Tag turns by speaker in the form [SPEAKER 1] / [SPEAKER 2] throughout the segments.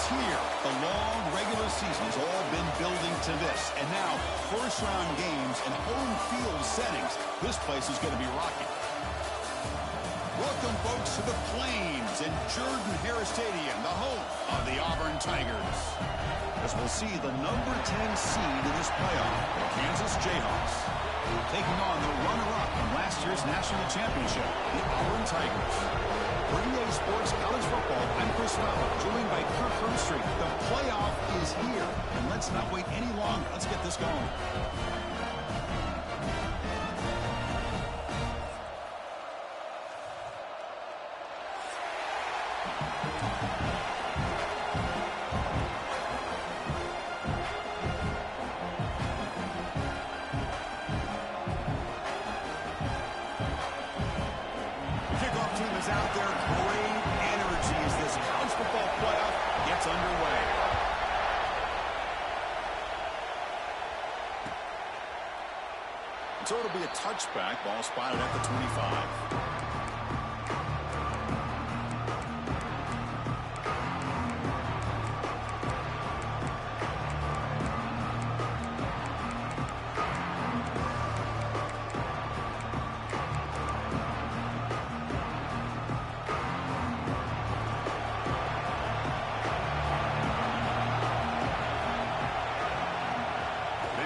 [SPEAKER 1] is here. The long regular season's all been building to this. And now, first-round games and home field settings. This place is going to be rocking. Welcome, folks, to the Plains and Jordan-Hare Stadium, the home of the Auburn Tigers. As we'll see the number 10 seed in this playoff, the Kansas Jayhawks, taking on the runner-up from last year's national championship, the Auburn Tigers. For EA Sports College Football, I'm Chris Fowler, joined by Kirk Herbstreit. The playoff is here, and let's not wait any longer. Let's get this going. Out there, great energy as this college football playoff gets underway. So it'll be a touchback, ball spotted at the 25.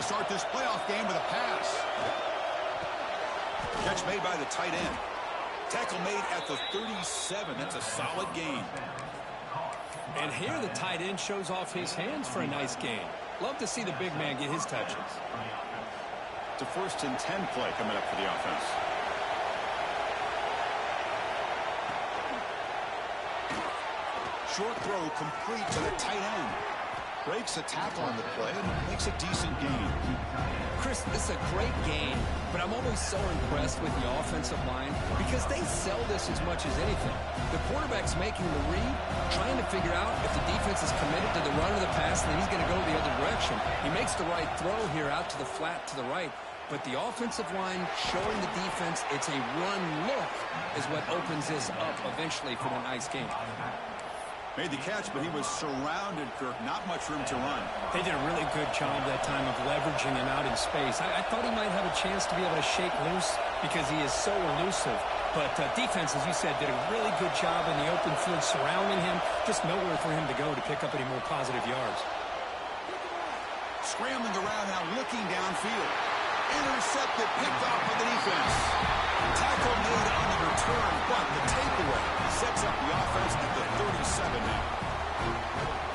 [SPEAKER 1] Start this playoff game with a pass. Catch made by the tight end. Tackle made at the 37. That's a solid gain.
[SPEAKER 2] And here the tight end shows off his hands for a nice gain. Love to see the big man get his touches.
[SPEAKER 1] It's a 1st and 10 play coming up for the offense. Short throw complete to the tight end. Breaks a tackle on the play and makes a decent gain.
[SPEAKER 2] Chris, this is a great game, but I'm always so impressed with the offensive line because they sell this as much as anything. The quarterback's making the read, trying to figure out if the defense is committed to the run or the pass, and then he's going to go the other direction. He makes the right throw here out to the flat to the right, but the offensive line showing the defense it's a run look is what opens this up eventually for the nice game.
[SPEAKER 1] Made the catch, but he was surrounded, Kirk. Not much room to run.
[SPEAKER 2] They did a really good job that time of leveraging him out in space. I thought he might have a chance to be able to shake loose because he is so elusive. But defense, as you said, did a really good job in the open field surrounding him. Just nowhere for him to go to pick up any more positive yards.
[SPEAKER 1] Scrambling around now, looking downfield. Intercepted, picked off by the defense. Tackle made on the return, but the takeaway sets up the offense at the 37 now.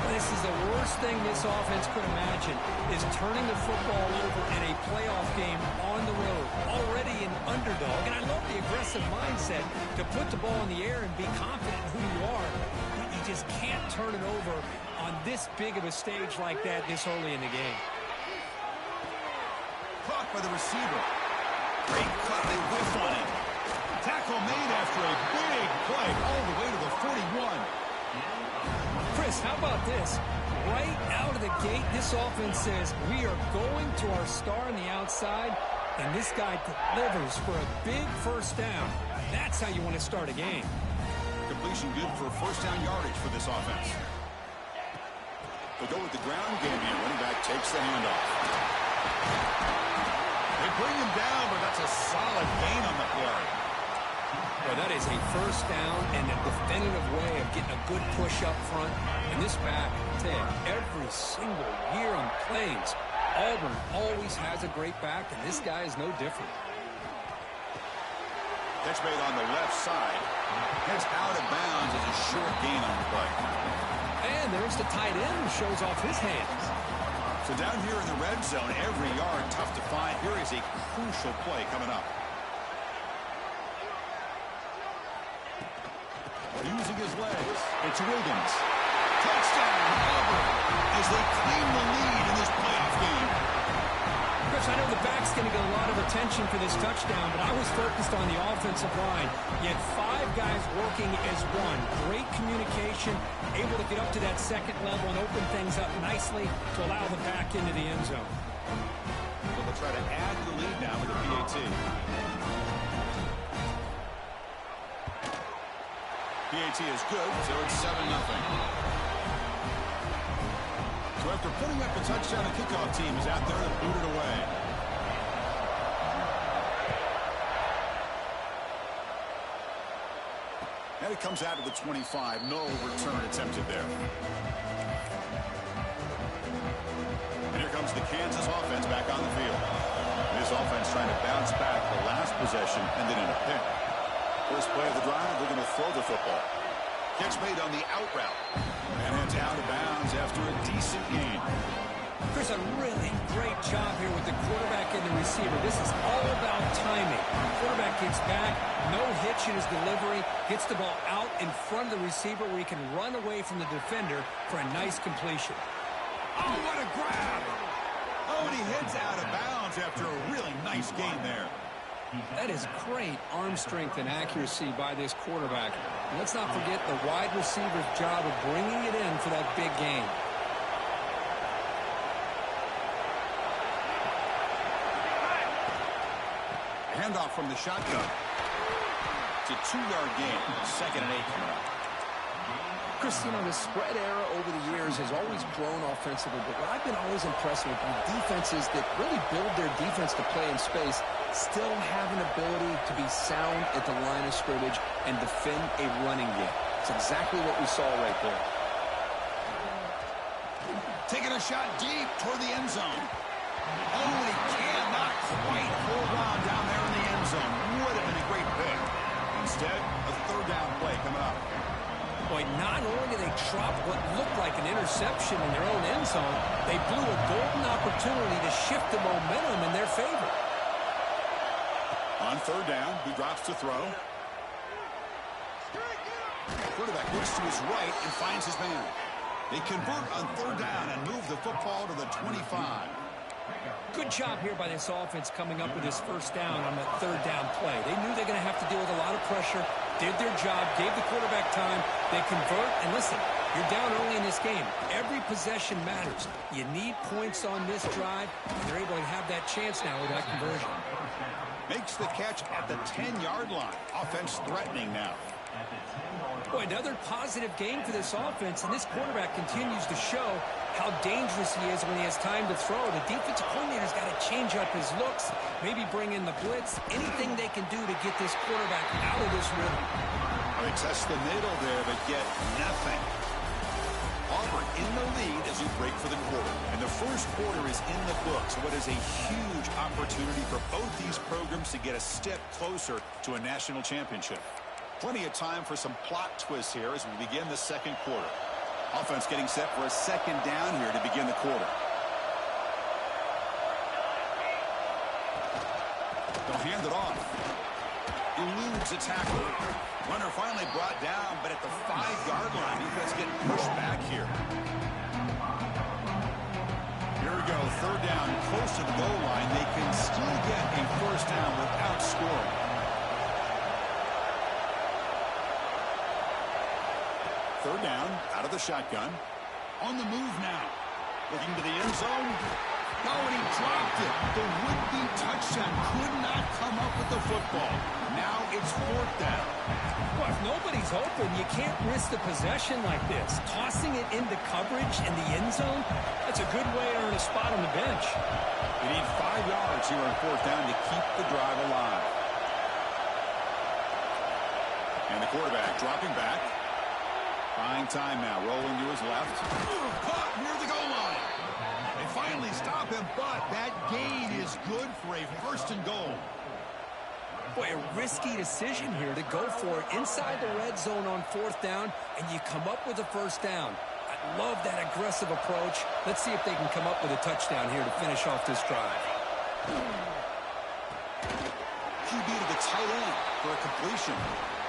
[SPEAKER 2] This is the worst thing this offense could imagine, is turning the football over in a playoff game on the road. Already an underdog, and I love the aggressive mindset to put the ball in the air and be confident in who you are. But you just can't turn it over on this big of a stage like that this early in the game.
[SPEAKER 1] Caught by the receiver. Great cut, they whiff on it. Tackle made after a big play all the way to the 41.
[SPEAKER 2] Chris, how about this? Right out of the gate, this offense says we are going to our star on the outside, and this guy delivers for a big first down. That's how you want to start a game.
[SPEAKER 1] Completion good for first down yardage for this offense. They go with the ground game here. Running back takes the handoff. They bring him down, but that's a solid gain on the play.
[SPEAKER 2] Well, that is a first down and a definitive way of getting a good push up front. And this back, Ted, every single year on Plains, Auburn always has a great back, and this guy is no different.
[SPEAKER 1] Catch made on the left side. Heads out of bounds as a short gain on the play.
[SPEAKER 2] And there's the tight end who shows off his hands.
[SPEAKER 1] So down here in the red zone, every yard tough to find. Here is a crucial play coming up. Using his legs, it's Williams. Touchdown, Auburn, as they claim the lead in this playoff game.
[SPEAKER 2] Chris, I know the back's going to get a lot of attention for this touchdown, but I was focused on the offensive line. You had 5 guys working as one. Great communication, able to get up to that second level and open things up nicely to allow the back into the end zone.
[SPEAKER 1] So they'll try to add the lead now with the PAT. PAT is good, so it's 7-0. After putting up a touchdown, the kickoff team is out there to boot it away. And it comes out to the 25. No return attempted there. And here comes the Kansas offense back on the field. This offense trying to bounce back. The last possession ended in a pick. First play of the drive, they're going to throw the football. Catch made on the out route. And it's out of bounds after a decent gain.
[SPEAKER 2] There's a really great job here with the quarterback and the receiver. This is all about timing. Quarterback gets back, no hitch in his delivery, gets the ball out in front of the receiver where he can run away from the defender for a nice completion.
[SPEAKER 1] Oh, what a grab! Oh, and he heads out of bounds after a really nice gain there.
[SPEAKER 2] That is great arm strength and accuracy by this quarterback. And let's not forget the wide receiver's job of bringing it in for that big gain.
[SPEAKER 1] Handoff from the shotgun. It's a 2-yard gain. 2nd and 8 coming up.
[SPEAKER 2] Chris, you know, the spread era over the years has always grown offensively, but what I've been always impressed with defenses that really build their defense to play in space still have an ability to be sound at the line of scrimmage and defend a running game. It's exactly what we saw right there.
[SPEAKER 1] Taking a shot deep toward the end zone. Oh, he cannot quite hold on down there in the end zone. Would have been a great pick. Instead, a 3rd down play coming up.
[SPEAKER 2] Boy, not only did they drop what looked like an interception in their own end zone, they blew a golden opportunity to shift the momentum in their favor.
[SPEAKER 1] On 3rd down, he drops to throw. Quarterback looks to his right and finds his man. They convert on 3rd down and move the football to the 25.
[SPEAKER 2] Good job here by this offense coming up with this 1st down on that 3rd down play. They knew they're going to have to deal with a lot of pressure, did their job, gave the quarterback time. They convert, and listen, you're down early in this game. Every possession matters. You need points on this drive, and they're able to have that chance now with that conversion.
[SPEAKER 1] Makes the catch at the 10-yard line. Offense threatening now.
[SPEAKER 2] Boy, another positive game for this offense, and this quarterback continues to show how dangerous he is when he has time to throw. The defensive coordinator's got to change up his looks, maybe bring in the blitz, anything they can do to get this quarterback out of this rhythm.
[SPEAKER 1] They test the middle there, but get nothing. Auburn in the lead as we break for the quarter. And the first quarter is in the books. What is a huge opportunity for both these programs to get a step closer to a national championship. Plenty of time for some plot twists here as we begin the 2nd quarter. Offense getting set for a 2nd down here to begin the quarter. They'll hand it off. Eludes a tackle. Runner finally brought down, but at the 5-yard line, defense getting pushed back here. Here we go, 3rd down, close to the goal line. They can still get a 1st down without scoring. Third down, out of the shotgun. On the move now. Looking to the end zone. Oh, and he dropped it. The would-be touchdown could not come up with the football. Now it's 4th down.
[SPEAKER 2] Well, if nobody's open, you can't risk the possession like this. Tossing it into coverage in the end zone, that's a good way to earn a spot on the bench.
[SPEAKER 1] You need 5 yards here on 4th down to keep the drive alive. And the quarterback dropping back. Buying time now, rolling to his left. Caught near the goal line. They finally stop him, but that gain is good for a 1st and goal.
[SPEAKER 2] Boy, a risky decision here to go for it inside the red zone on 4th down, and you come up with a 1st down. I love that aggressive approach. Let's see if they can come up with a touchdown here to finish off this drive.
[SPEAKER 1] QB to the tight end for a completion.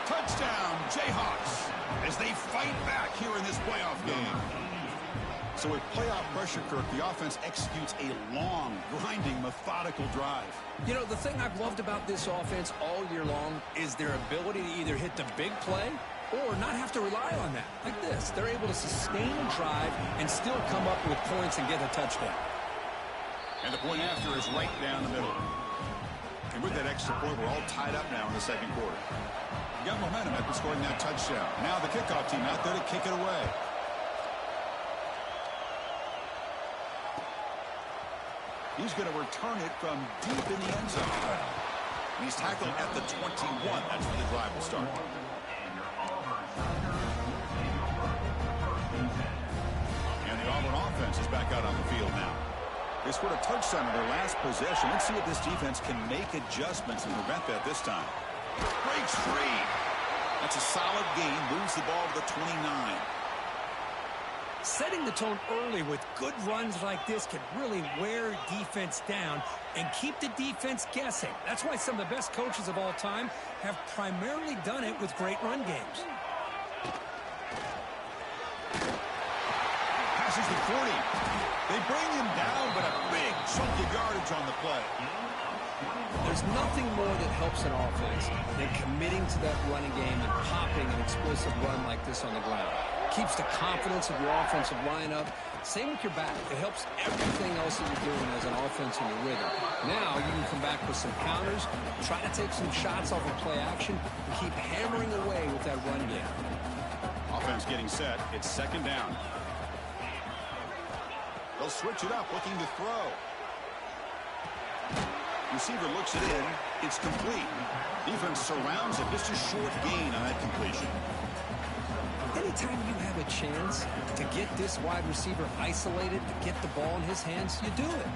[SPEAKER 1] Touchdown, Jayhawks, as they fight back here in this playoff game. So with playoff pressure, Kirk, the offense executes a long, grinding, methodical drive.
[SPEAKER 2] You know, the thing I've loved about this offense all year long is their ability to either hit the big play or not have to rely on that. Like this, they're able to sustain a drive and still come up with points and get a touchdown.
[SPEAKER 1] And the point after is right down the middle. And with that extra point, we're all tied up now in the 2nd quarter. We got momentum after scoring that touchdown. Now the kickoff team out there to kick it away. He's going to return it from deep in the end zone. He's tackled at the 21. That's where the drive will start. And the Auburn offense is back out on the field now. They scored a touchdown in their last possession. Let's see if this defense can make adjustments and prevent that this time. Breaks free. That's a solid gain. Moves the ball to the 29.
[SPEAKER 3] Setting the tone early with good runs like this can really wear defense down and keep the defense guessing. That's why some of the best coaches of all time have primarily done it with great run games.
[SPEAKER 1] Passes the 40. They bring him down, but a big chunk of yardage on the play.
[SPEAKER 2] There's nothing more that helps an offense than committing to that running game and popping an explosive run like this on the ground. Keeps the confidence of your offensive lineup. Same with your back. It helps everything else that you're doing as an offense in your rhythm. Now you can come back with some counters, try to take some shots off of play action, and keep hammering away with that run game.
[SPEAKER 1] Offense getting set. It's second down. They'll switch it up, looking to throw. Receiver looks it in. It's complete. Defense surrounds it. Just a short gain on that completion.
[SPEAKER 2] Anytime you have a chance to get this wide receiver isolated, to get the ball in his hands, you do it.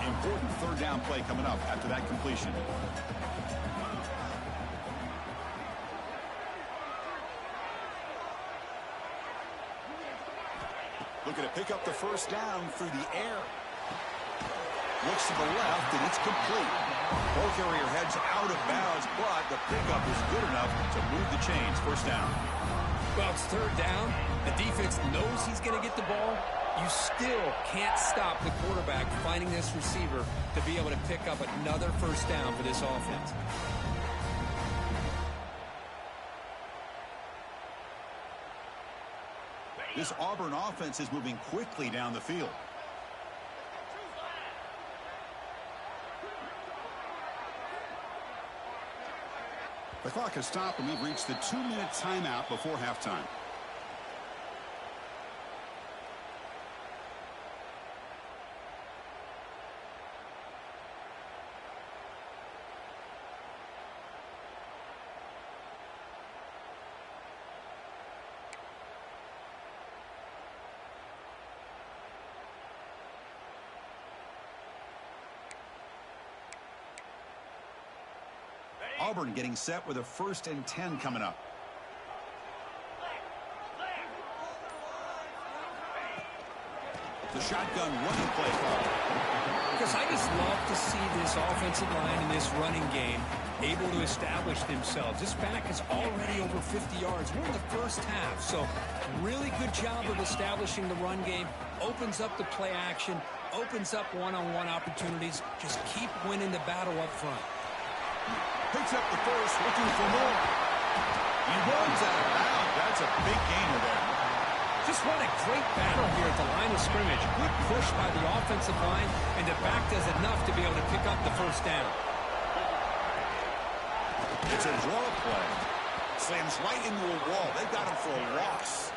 [SPEAKER 1] Important third down play coming up after that completion. Looking to pick up the first down through the air. Looks to the left, and it's complete. Ball carrier heads out of bounds, but the pickup is good enough to move the chains. First down.
[SPEAKER 2] Well, it's third down. The defense knows he's going to get the ball. You still can't stop the quarterback finding this receiver to be able to pick up another first down for this offense.
[SPEAKER 1] This Auburn offense is moving quickly down the field. The clock has stopped, and we've reached the 2-minute timeout before halftime. Auburn getting set with a 1st and 10 coming up. The shotgun running play call.
[SPEAKER 3] Because I just love to see this offensive line in this running game able to establish themselves. This back is already over 50 yards. We're in the first half, so really good job of establishing the run game. Opens up the play action, opens up one-on-one opportunities. Just keep winning the battle up front.
[SPEAKER 1] Picks up the first, looking for more. He runs out of bounds. That's a big gainer there.
[SPEAKER 3] Just what a great battle here at the line of scrimmage. Good push by the offensive line, and the back does enough to be able to pick up the first down.
[SPEAKER 1] It's a draw play. Slams right into a wall. They've got him for a loss.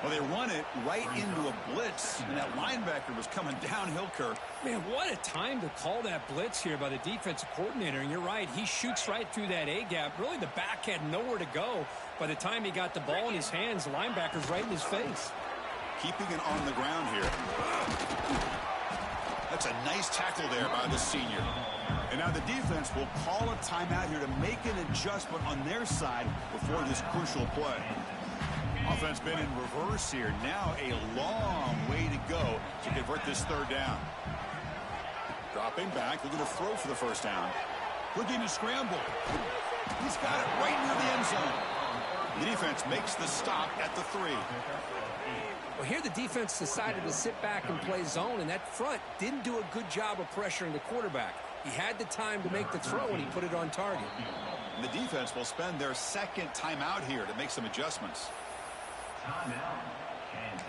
[SPEAKER 1] Well, they run it right into a blitz, and that linebacker was coming downhill, Kirk.
[SPEAKER 3] Man, what a time to call that blitz here by the defensive coordinator. And you're right, he shoots right through that A-gap. Really, the back had nowhere to go. By the time he got the ball in his hands, the linebacker's right in his face.
[SPEAKER 1] Keeping it on the ground here. That's a nice tackle there by the senior. And now the defense will call a timeout here to make an adjustment on their side before this crucial play. Offense been in reverse here. Now a long way to go to convert this third down. Dropping back, looking to throw for the first down. Looking to scramble. He's got it right near the end zone. The defense makes the stop at the 3.
[SPEAKER 2] Well, here the defense decided to sit back and play zone, and that front didn't do a good job of pressuring the quarterback. He had the time to make the throw, and he put it on target.
[SPEAKER 1] And the defense will spend their second timeout here to make some adjustments.
[SPEAKER 4] Timeout, Kansas.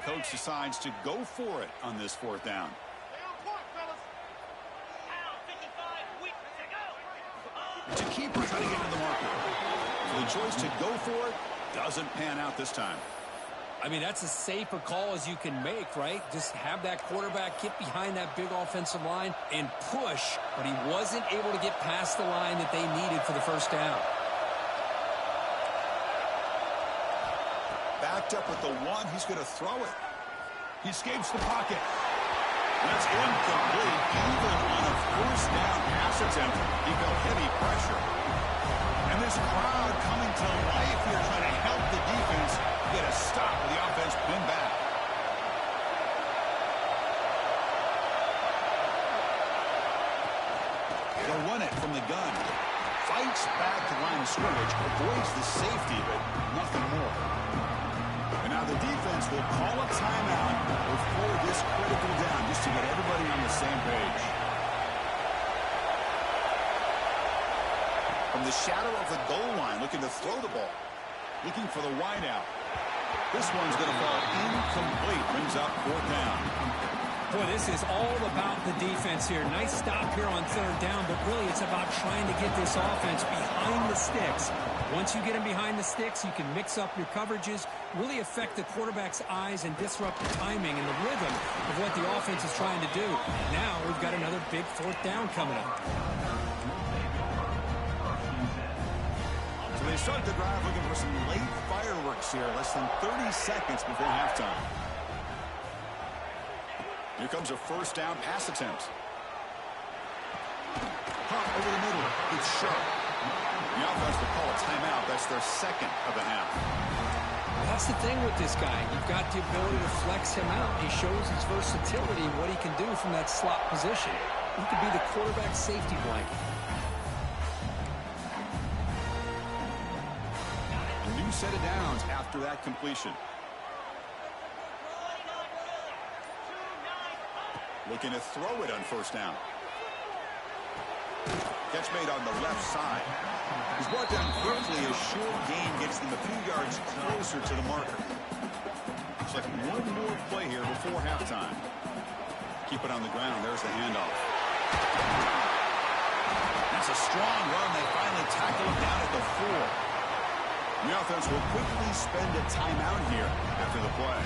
[SPEAKER 1] Coach decides to go for it on this 4th down. It's a keeper trying to get to the marker. So the choice to go for it doesn't pan out this time.
[SPEAKER 3] I mean, that's as safe a call as you can make, right? Just have that quarterback get behind that big offensive line and push, but he wasn't able to get past the line that they needed for the first down.
[SPEAKER 1] Backed up with the one, he's going to throw it. He escapes the pocket. That's incomplete. Even on a first down pass attempt, he felt heavy pressure. And this crowd coming to life here trying to help the defense get a stop with the offense pinned back. They'll run it from the gun. Fights back to line of scrimmage, avoids the safety, but nothing more. And now the defense will call a timeout before this critical down just to get everybody on the same page. From the shadow of the goal line, looking to throw the ball. Looking for the wide out. This one's going to fall incomplete. Brings up fourth down.
[SPEAKER 3] Boy, this is all about the defense here. Nice stop here on third down, but really it's about trying to get this offense behind the sticks. Once you get them behind the sticks, you can mix up your coverages, really affect the quarterback's eyes and disrupt the timing and the rhythm of what the offense is trying to do. Now we've got another big fourth down coming up.
[SPEAKER 1] So they start the drive looking for some late fireworks here, less than 30 seconds before halftime. Here comes a first down pass attempt. Pop over the middle. It's sharp. The offense will call a timeout. That's their second of the half.
[SPEAKER 3] That's the thing with this guy. You've got the ability to flex him out. He shows his versatility and what he can do from that slot position. He could be the quarterback's safety blanket.
[SPEAKER 1] A new set of downs after that completion. Looking to throw it on first down. Catch made on the left side. He's brought down quickly. A short gain gets them a few yards closer to the marker. Looks like one more play here before halftime. Keep it on the ground. There's the handoff. That's a strong run. They finally tackle him down at the 4. The offense will quickly spend a timeout here after the play.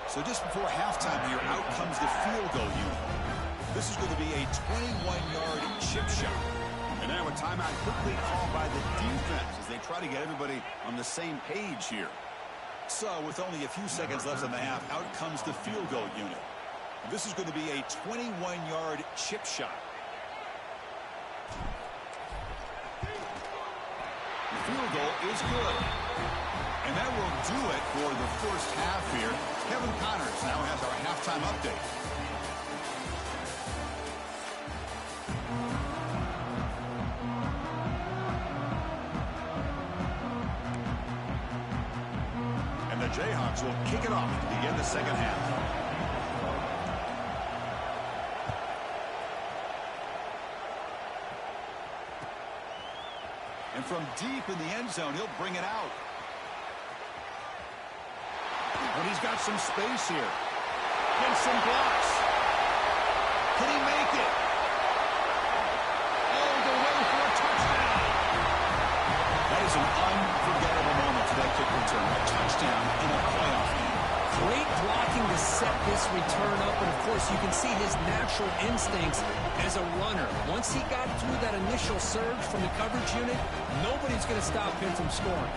[SPEAKER 1] So just before halftime here, out comes the field goal unit. This is going to be a 21-yard chip shot. And now a timeout quickly called by the defense as they try to get everybody on the same page here. So with only a few seconds left in the half, out comes the field goal unit. This is going to be a 21-yard chip shot. The field goal is good. And that will do it for the first half here. Kevin Connors now has our halftime update. And the Jayhawks will kick it off to begin the second half. And from deep in the end zone, he'll bring it out. When he's got some space here. Gets some blocks. Can he make it? All the way for a touchdown. That is an unforgettable moment for that kick return. A touchdown in a playoff game.
[SPEAKER 3] Great blocking to set this return up, and of course you can see his natural instincts as a runner. Once he got through that initial surge from the coverage unit, nobody's going to stop him from scoring.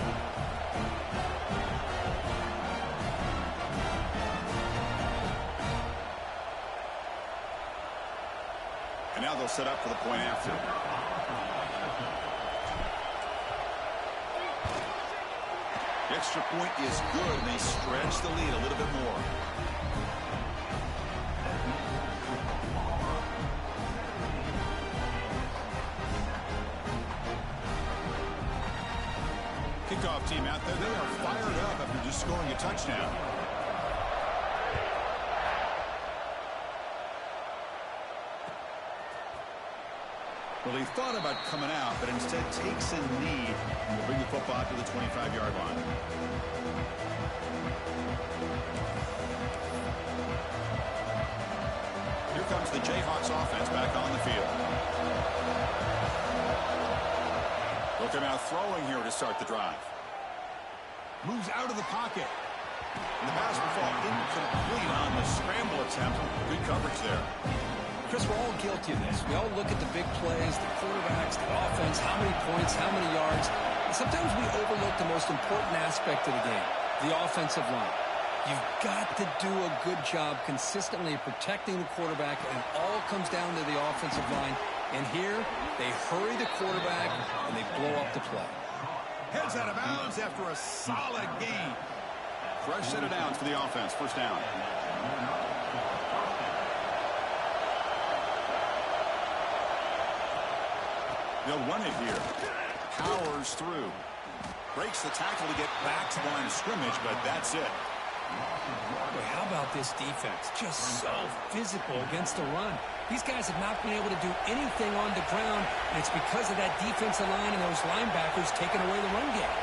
[SPEAKER 1] And now they'll set up for the point after. The extra point is good, and they stretch the lead a little bit more. Kickoff team out there. They are fired up after just scoring a touchdown. Well, he thought about coming out, but instead takes a knee. Will bring the football to the 25-yard line. Here comes the Jayhawks offense back on the field. him out throwing here to start the drive. Moves out of the pocket. And the pass will fall incomplete on the scramble attempt. Good coverage there.
[SPEAKER 2] Chris, we're all guilty of this. We all look at the big plays, the quarterbacks, the offense, how many points, how many yards. And sometimes we overlook the most important aspect of the game, the offensive line. You've got to do a good job consistently protecting the quarterback, and it all comes down to the offensive line. And here, they hurry the quarterback, and they blow up the play.
[SPEAKER 1] Heads out of bounds after a solid gain. Fresh set of downs for the offense. First down. They'll run it here. Powers through. Breaks the tackle to get back to the line of scrimmage, but that's it.
[SPEAKER 3] Boy, how about this defense? Just so physical against the run. These guys have not been able to do anything on the ground, and it's because of that defensive line and those linebackers taking away the run game.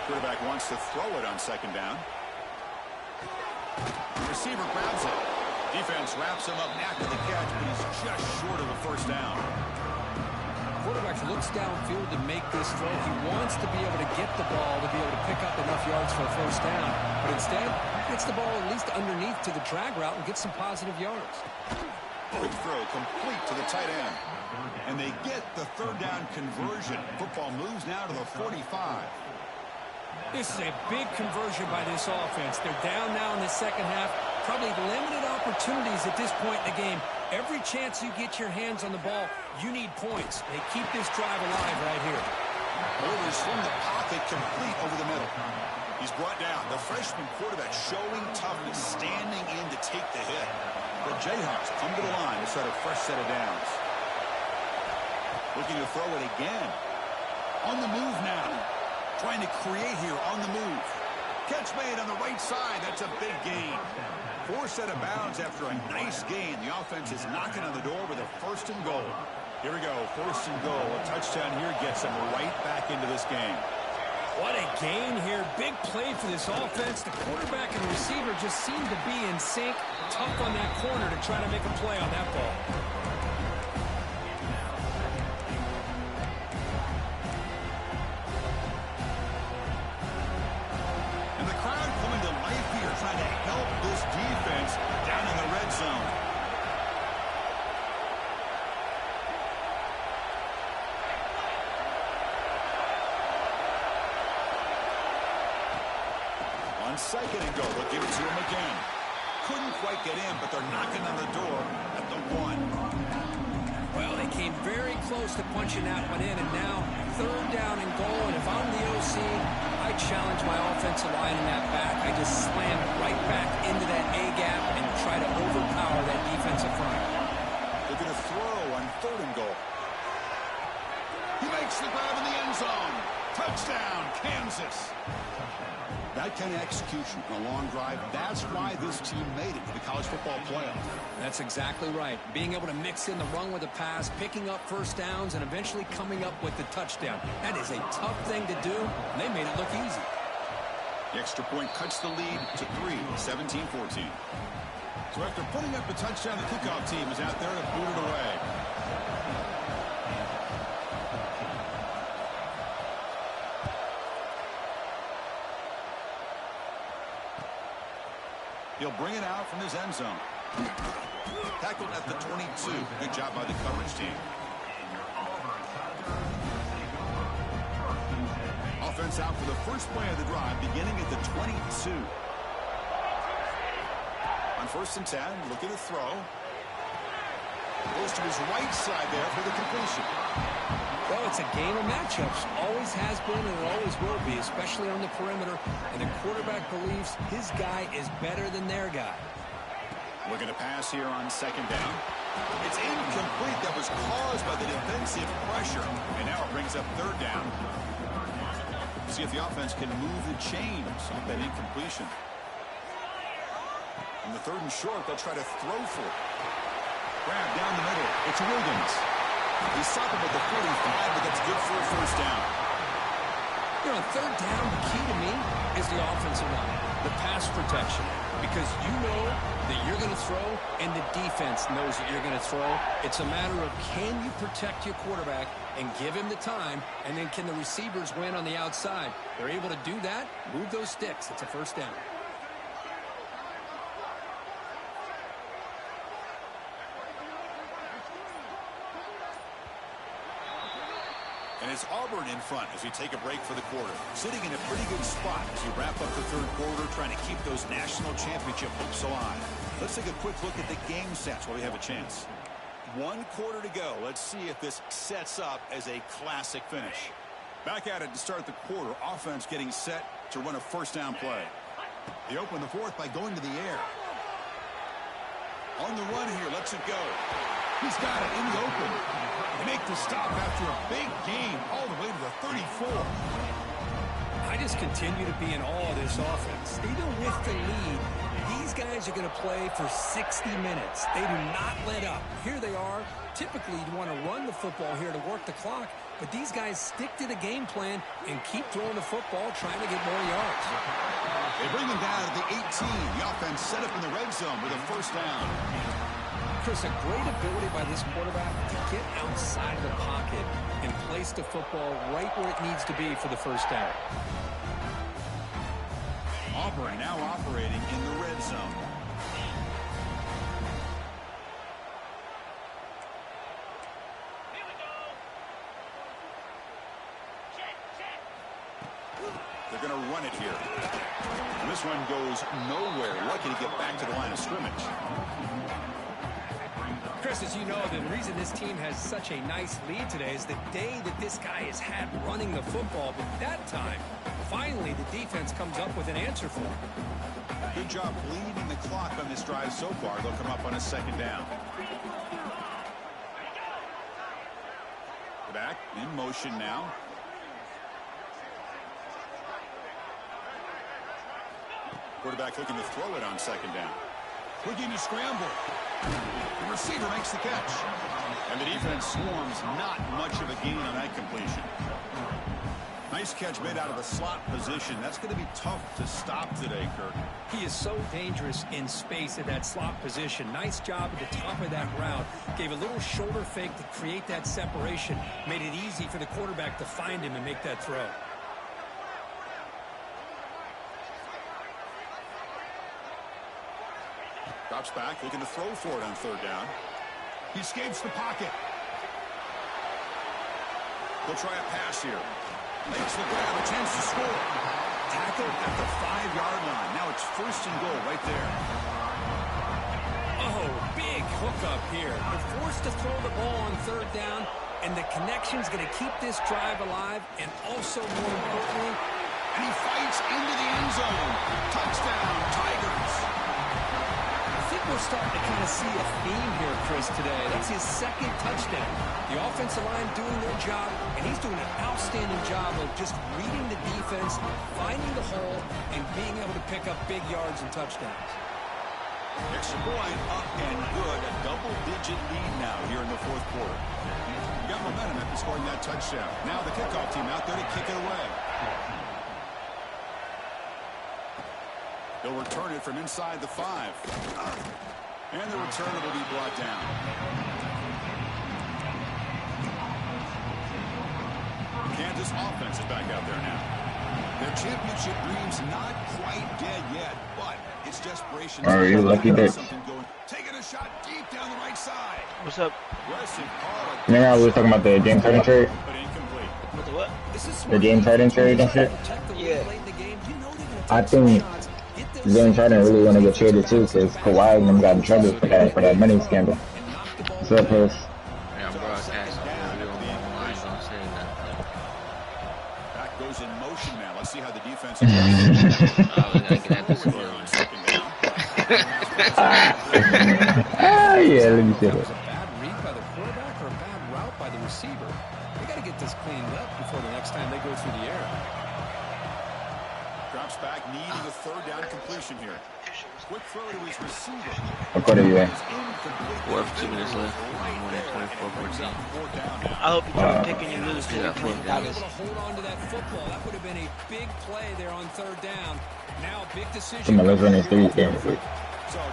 [SPEAKER 1] Quarterback wants to throw it on second down. The receiver grabs it. Defense wraps him up after the catch, but he's just short of a first down.
[SPEAKER 2] Quarterback looks downfield to make this throw. He wants to be able to get the ball to be able to pick up enough yards for a first down. But instead, gets the ball at least underneath to the drag route and gets some positive yards.
[SPEAKER 1] Quick throw complete to the tight end. And they get the third down conversion. Football moves now to the 45.
[SPEAKER 3] This is a big conversion by this offense. They're down now in the second half. Probably limited opportunities at this point in the game. Every chance you get your hands on the ball, you need points. They keep this drive alive right here.
[SPEAKER 1] Orders from the pocket complete over the middle. He's brought down. The freshman quarterback showing toughness, standing in to take the hit. The Jayhawks come to the line to start a fresh set of downs. Looking to throw it again. On the move now. Trying to create here on the move. Catch made on the right side. That's a big gain. Four set of bounds after a nice gain. The offense is knocking on the door with a first and goal. Here we go. First and goal. A touchdown here gets them right back into this game.
[SPEAKER 3] What a gain here. Big play for this offense. The quarterback and receiver just seem to be in sync. Tough on that corner to try to make a play on that ball.
[SPEAKER 1] Trying to help this defense down in the red zone. On second and goal, they'll give it to him again. Couldn't quite get in, but they're knocking on the door at the 1.
[SPEAKER 2] Well, they came very close to punching that one in, and now third down and goal. And if I'm the OC, I challenge my offensive line in that back. I just slam it right back into that A-gap and try to overpower that defensive front.
[SPEAKER 1] They're going to throw on third and goal. He makes the grab in the end zone. Touchdown, Kansas. That kind of execution on a long drive, that's why this team made it to the college football playoff.
[SPEAKER 2] That's exactly right. Being able to mix in the run with the pass, picking up first downs, and eventually coming up with the touchdown. That is a tough thing to do, and they made it look easy.
[SPEAKER 1] The extra point cuts the lead to 3, 17-14. So after putting up the touchdown, the kickoff team is out there to boot it away. He'll bring it out from his end zone. Tackled at the 22. Good job by the coverage team. Offense out for the first play of the drive, beginning at the 22. On first and 10, look at the throw. Goes to his right side there for the completion.
[SPEAKER 2] Well, it's a game of matchups. Always has been and it always will be, especially on the perimeter. And the quarterback believes his guy is better than their guy.
[SPEAKER 1] Looking to pass here on second down. It's incomplete. That was caused by the defensive pressure. And now it brings up third down. See if the offense can move the chains on that incompletion. On the third and short, they'll try to throw for it. Grab down the middle. It's Williams. He stopped him at the 45, but that's good for a first down.
[SPEAKER 2] Here on third down, the key to me is the offensive line, the pass protection, because you know that you're going to throw and the defense knows that you're going to throw. It's a matter of can you protect your quarterback and give him the time, and then can the receivers win on the outside? They're able to do that, move those sticks. It's a first down.
[SPEAKER 1] And it's Auburn in front as we take a break for the quarter. Sitting in a pretty good spot as we wrap up the third quarter, trying to keep those national championship hopes alive. Let's take a quick look at the game sets while we have a chance. 1 quarter to go. Let's see if this sets up as a classic finish. Back at it to start the quarter. Offense getting set to run a first down play. They open the fourth by going to the air. On the run here, lets it go. He's got it in the open. They make the stop after a big gain all the way to the 34.
[SPEAKER 3] I just continue to be in awe of this offense. Even with the lead, these guys are going to play for 60 minutes. They do not let up. Here they are. Typically, you'd want to run the football here to work the clock, but these guys stick to the game plan and keep throwing the football, trying to get more yards.
[SPEAKER 1] They bring him down to the 18. The offense set up in the red zone with a first down.
[SPEAKER 2] Chris, a great ability by this quarterback to get outside the pocket and place the football right where it needs to be for the first down.
[SPEAKER 1] Auburn now operating in the red zone. They're going to run it here. And this one goes nowhere. Lucky to get back to the line of scrimmage.
[SPEAKER 3] Chris, as you know, the reason this team has such a nice lead today is the day that this guy has had running the football. But that time, finally, the defense comes up with an answer for him.
[SPEAKER 1] Good job bleeding the clock on this drive so far. They'll come up on a second down. Back in motion now. Quarterback looking to throw it on second down. Looking to scramble. The receiver makes the catch. And the defense swarms. Not much of a gain on that completion. Nice catch made out of the slot position. That's going to be tough to stop today, Kirk.
[SPEAKER 3] He is so dangerous in space at that slot position. Nice job at the top of that route. Gave a little shoulder fake to create that separation. Made it easy for the quarterback to find him and make that throw.
[SPEAKER 1] Drops back, looking to throw for it on third down. He escapes the pocket. He'll try a pass here. Makes the grab, a chance to score. Tackle at the 5-yard line. Now it's first and goal right there.
[SPEAKER 3] Oh, big hookup here. They're forced to throw the ball on third down, and the connection's going to keep this drive alive, and also, more importantly,
[SPEAKER 1] and he fights into the end zone. Touchdown, Tigers.
[SPEAKER 2] I think we're starting to kind of see a theme here, Chris, today. That's his second touchdown. The offensive line doing their job, and he's doing an outstanding job of just reading the defense, finding the hole, and being able to pick up big yards and touchdowns.
[SPEAKER 1] Extra point up and good. A double-digit lead now here in the fourth quarter. You got momentum after scoring that touchdown. Now the kickoff team out there to kick it away. They'll return it from inside the 5. And the returner will be brought down. Kansas offense is back out there now. Their championship dreams not quite dead yet, but it's desperation.
[SPEAKER 5] Are you lucky that?
[SPEAKER 1] Taking a shot deep down the right side.
[SPEAKER 6] What's up?
[SPEAKER 5] Remember how we were talking about the James Harden trade?
[SPEAKER 1] But incomplete.
[SPEAKER 6] What the what?
[SPEAKER 5] The James Harden trade and shit?
[SPEAKER 6] Yeah.
[SPEAKER 5] I think James Harden really want to get traded too, because Kawhi and them got in trouble for that money scandal. What's up, Chris?
[SPEAKER 6] Yeah, bro, I was asking you. I ain't gonna say nothing.
[SPEAKER 1] Back goes in motion now. Let's see how the defense
[SPEAKER 6] We gotta get at this score.
[SPEAKER 1] on second down.
[SPEAKER 5] Yeah, let me see
[SPEAKER 2] That
[SPEAKER 5] that.
[SPEAKER 2] was a bad read by the quarterback or a bad route by the receiver. They got to get this cleaned up before the next time they go through the air.
[SPEAKER 1] Drops back, needing a third down completion here. Quick throw to his receiver.
[SPEAKER 5] What quarter you in?
[SPEAKER 6] 2 minutes left. I'm winning 24-14.
[SPEAKER 7] I hope you throw a pick and you lose.
[SPEAKER 6] Yeah, fourth down.
[SPEAKER 2] Able to hold on to that football. That would have been a big play there on third down. Now a big decision.
[SPEAKER 5] Come on, let's run this 3 game.
[SPEAKER 1] So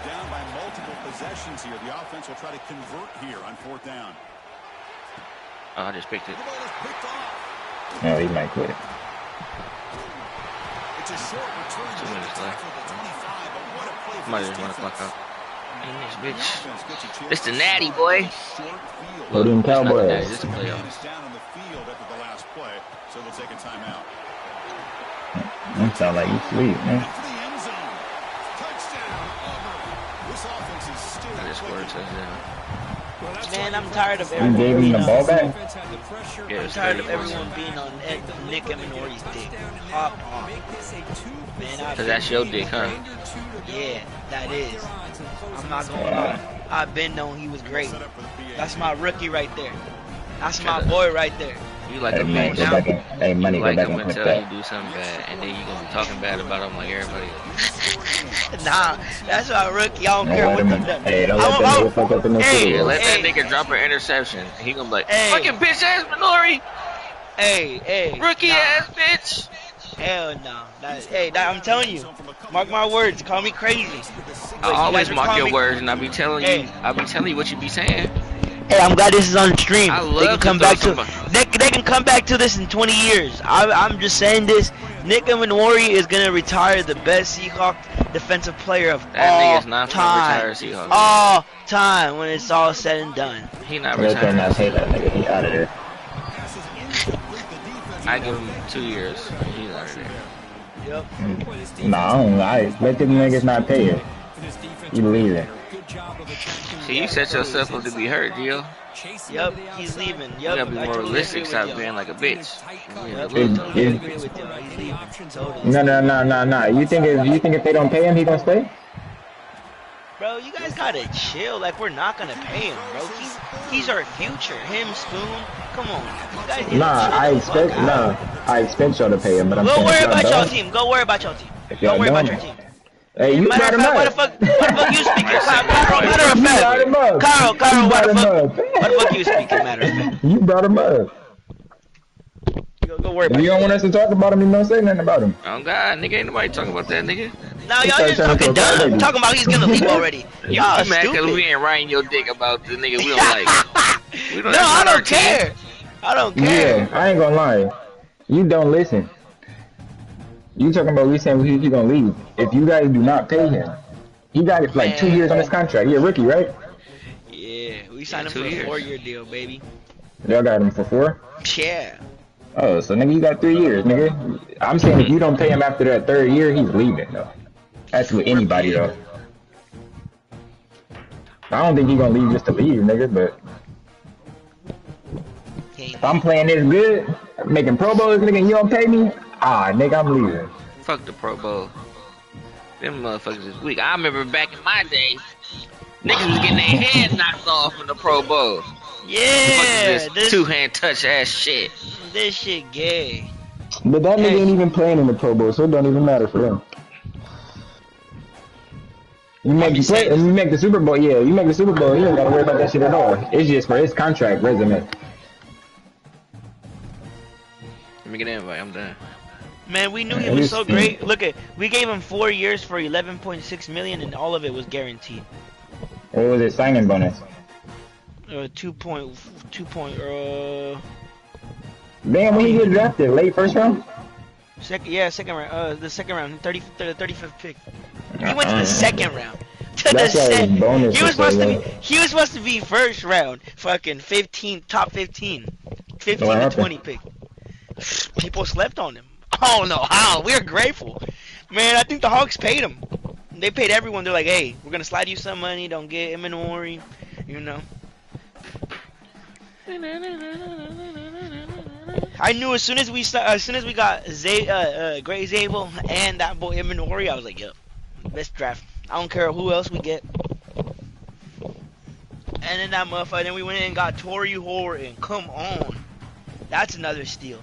[SPEAKER 1] down by multiple possessions here. The offense will try to convert here on fourth down.
[SPEAKER 6] Oh, I just picked it.
[SPEAKER 1] The ball is picked off.
[SPEAKER 5] No, he might quit it.
[SPEAKER 1] It's a short return.
[SPEAKER 6] 2 minutes left.
[SPEAKER 1] For the 25, but what a play for
[SPEAKER 6] Might
[SPEAKER 1] this
[SPEAKER 6] just run the clock
[SPEAKER 1] defense.
[SPEAKER 6] out. Dang this bitch.
[SPEAKER 1] Offense gets a chance
[SPEAKER 6] It's the
[SPEAKER 1] to
[SPEAKER 6] natty,
[SPEAKER 1] start
[SPEAKER 6] boy.
[SPEAKER 1] with a short field.
[SPEAKER 5] Load in Cowboys.
[SPEAKER 6] It's just a
[SPEAKER 1] And
[SPEAKER 6] playoff.
[SPEAKER 1] it's down on the field after the last play, so they'll take a timeout.
[SPEAKER 5] That sound like you sleep, man.
[SPEAKER 1] For the end zone. Touchdown, Auburn. This offense is still
[SPEAKER 6] I just scored a touchdown.
[SPEAKER 7] Man, I'm tired of
[SPEAKER 5] You
[SPEAKER 7] everyone
[SPEAKER 5] gave him
[SPEAKER 7] being
[SPEAKER 5] the
[SPEAKER 7] on.
[SPEAKER 5] ball back?
[SPEAKER 6] Yeah,
[SPEAKER 7] I'm
[SPEAKER 6] it's
[SPEAKER 7] tired of
[SPEAKER 6] 31.
[SPEAKER 7] everyone being on Nick Eminori's dick. Hop on. Man,
[SPEAKER 6] Cause that's your dick, huh?
[SPEAKER 7] Yeah, that is. I'm not gonna lie. I've been known he was great. That's my rookie right there. That's my boy right there.
[SPEAKER 6] You like
[SPEAKER 5] Hey,
[SPEAKER 6] a
[SPEAKER 5] man,
[SPEAKER 6] bitch.
[SPEAKER 5] go back and, hey, money,
[SPEAKER 6] You
[SPEAKER 5] go
[SPEAKER 6] like
[SPEAKER 5] back
[SPEAKER 6] him
[SPEAKER 5] and click
[SPEAKER 6] until you
[SPEAKER 5] that.
[SPEAKER 6] do something bad, and then you gonna be talking bad about him like everybody else.
[SPEAKER 7] Nah, that's my rookie. I don't
[SPEAKER 5] Don't
[SPEAKER 7] care
[SPEAKER 5] let
[SPEAKER 7] what
[SPEAKER 5] him,
[SPEAKER 7] the
[SPEAKER 5] hey, don't let that nigga fuck up in the
[SPEAKER 7] Hey,
[SPEAKER 6] Yeah,
[SPEAKER 5] field.
[SPEAKER 6] let that
[SPEAKER 7] Hey.
[SPEAKER 6] nigga drop an interception. He gonna be like,
[SPEAKER 7] Hey.
[SPEAKER 6] fucking bitch ass Minori,
[SPEAKER 7] Hey,
[SPEAKER 6] rookie
[SPEAKER 7] nah.
[SPEAKER 6] ass bitch.
[SPEAKER 7] Hell no. I'm telling you. Mark my words. Call me crazy.
[SPEAKER 6] I always
[SPEAKER 7] guys are
[SPEAKER 6] mark
[SPEAKER 7] calling
[SPEAKER 6] your
[SPEAKER 7] me-
[SPEAKER 6] words, and I be telling
[SPEAKER 7] Hey.
[SPEAKER 6] you, what you be saying.
[SPEAKER 7] Hey, I'm glad this is on the stream.
[SPEAKER 6] I
[SPEAKER 7] They
[SPEAKER 6] love
[SPEAKER 7] can
[SPEAKER 6] to
[SPEAKER 7] come
[SPEAKER 6] throw
[SPEAKER 7] back to
[SPEAKER 6] some-
[SPEAKER 7] they can come back to this in 20 years. I'm just saying this. Nick Eminori is gonna retire the best Seahawk defensive player of
[SPEAKER 6] That
[SPEAKER 7] all
[SPEAKER 6] nigga's not gonna
[SPEAKER 7] time.
[SPEAKER 6] retire Seahawks.
[SPEAKER 7] All time when it's all said and done.
[SPEAKER 6] He not
[SPEAKER 5] Let's
[SPEAKER 6] retiring.
[SPEAKER 5] not say that nigga. He out of there.
[SPEAKER 6] I give him 2 years. He's out of there.
[SPEAKER 7] Yep.
[SPEAKER 5] Nah, I don't lie. Let them niggas not pay it. You believe it.
[SPEAKER 6] See, you set yourself up to be hurt, Gio.
[SPEAKER 7] Yep. He's leaving.
[SPEAKER 6] You
[SPEAKER 7] Yep.
[SPEAKER 6] gotta be
[SPEAKER 7] I
[SPEAKER 6] more
[SPEAKER 7] totally
[SPEAKER 6] realistic.
[SPEAKER 7] agree
[SPEAKER 6] Stop
[SPEAKER 7] with
[SPEAKER 6] being
[SPEAKER 7] y'all.
[SPEAKER 6] like a bitch.
[SPEAKER 7] Yep,
[SPEAKER 5] It-
[SPEAKER 7] I totally
[SPEAKER 5] it-
[SPEAKER 7] agree with y'all. He's leaving. Totally.
[SPEAKER 5] No. You think if they don't pay him, he gonna stay?
[SPEAKER 7] Bro, you guys gotta chill. Like, we're not gonna pay him, bro. He's our future. Him, Spoon. Come on. You guys need to
[SPEAKER 5] Nah,
[SPEAKER 7] chill
[SPEAKER 5] I
[SPEAKER 7] the fuck
[SPEAKER 5] expect
[SPEAKER 7] out.
[SPEAKER 5] I expect y'all to pay him, but I'm
[SPEAKER 7] Go
[SPEAKER 5] saying
[SPEAKER 7] worry
[SPEAKER 5] if y'all
[SPEAKER 7] about your
[SPEAKER 5] don't,
[SPEAKER 7] team. Go worry about your team.
[SPEAKER 5] if y'all
[SPEAKER 7] Don't worry about
[SPEAKER 5] don't,
[SPEAKER 7] your team.
[SPEAKER 5] hey, you
[SPEAKER 7] Matter
[SPEAKER 5] brought
[SPEAKER 7] of
[SPEAKER 5] him
[SPEAKER 7] fact, why the
[SPEAKER 5] up.
[SPEAKER 7] fuck you speaking? Matter of
[SPEAKER 5] You brought him
[SPEAKER 7] fact.
[SPEAKER 5] up.
[SPEAKER 7] Carl,
[SPEAKER 5] You
[SPEAKER 7] why
[SPEAKER 5] brought
[SPEAKER 7] the
[SPEAKER 5] him
[SPEAKER 7] fuck?
[SPEAKER 5] up.
[SPEAKER 7] Why the fuck you speaking? Matter of fact.
[SPEAKER 5] You brought him up.
[SPEAKER 7] Go worry
[SPEAKER 5] If
[SPEAKER 7] about
[SPEAKER 5] you don't
[SPEAKER 7] your
[SPEAKER 5] want us to talk about him, you don't say nothing about him.
[SPEAKER 6] Oh God, nigga, ain't nobody talking about that, nigga.
[SPEAKER 7] Now y'all
[SPEAKER 5] Start
[SPEAKER 7] just
[SPEAKER 5] trying to
[SPEAKER 7] talking
[SPEAKER 5] throw
[SPEAKER 7] dumb.
[SPEAKER 5] baby.
[SPEAKER 7] Talking about he's gonna leave already.
[SPEAKER 6] You
[SPEAKER 7] Y'all
[SPEAKER 6] mad because we
[SPEAKER 7] stupid.
[SPEAKER 6] ain't riding your dick about the nigga we don't like. We don't,
[SPEAKER 7] No,
[SPEAKER 6] that's
[SPEAKER 7] I
[SPEAKER 6] not our
[SPEAKER 7] don't
[SPEAKER 6] team.
[SPEAKER 7] care. I don't care.
[SPEAKER 5] Yeah, I ain't gonna lie. You don't listen. You talking about we saying he gonna leave. If you guys do not pay him, he got like 2 years on his contract. He a rookie, right?
[SPEAKER 7] Yeah, we signed him
[SPEAKER 6] 2
[SPEAKER 7] for a
[SPEAKER 6] years.
[SPEAKER 7] 4-year deal, baby.
[SPEAKER 5] Y'all got him for 4?
[SPEAKER 7] Yeah.
[SPEAKER 5] Oh, so nigga, you got 3 years, nigga. I'm saying if you don't pay him after that 3rd year, he's leaving though. That's with anybody though. I don't think he gonna leave just to leave, nigga, but if I'm playing this good, making Pro Bowls, nigga, and you don't pay me, nigga, I'm leaving.
[SPEAKER 6] Fuck the Pro Bowl. Them motherfuckers is weak. I remember back in my day, niggas was getting their head knocked off in the Pro Bowl.
[SPEAKER 7] Yeah.
[SPEAKER 6] Fuck this two-hand touch ass shit.
[SPEAKER 7] This shit gay.
[SPEAKER 5] But that nigga
[SPEAKER 7] Hey.
[SPEAKER 5] ain't even playing in the Pro Bowl, so it don't even matter for him. You make
[SPEAKER 7] just saying.
[SPEAKER 5] you make the Super Bowl, yeah. You make the Super Bowl, you don't gotta worry about that shit at all. It's just for his contract resume.
[SPEAKER 6] Let me get an invite. I'm done.
[SPEAKER 7] Man, we knew he was so great. Look we gave him 4 years for 11.6 million, and all of it was guaranteed.
[SPEAKER 5] What was his signing bonus?
[SPEAKER 7] 2.2.
[SPEAKER 5] Damn, when he get drafted, late first round?
[SPEAKER 7] Second round. The second round, the 35th pick. He went to the second round. To
[SPEAKER 5] That's
[SPEAKER 7] the
[SPEAKER 5] why his
[SPEAKER 7] second.
[SPEAKER 5] bonus
[SPEAKER 7] He was
[SPEAKER 5] is so
[SPEAKER 7] supposed to
[SPEAKER 5] low.
[SPEAKER 7] be. He was supposed to be first round. Fucking 15, top 15, 15
[SPEAKER 5] What
[SPEAKER 7] to
[SPEAKER 5] happened?
[SPEAKER 7] 20 pick. People slept on him. I don't know how. We're grateful, man. I think the Hawks paid him. They paid everyone. They're like, hey, we're gonna slide you some money. Don't get him in worry, you know. I knew as soon as we got Gray Zabel and that boy Eminori, I was like, yep, best draft. I don't care who else we get. And then that motherfucker, then we went in and got Torrey Horton. Come on, that's another steal.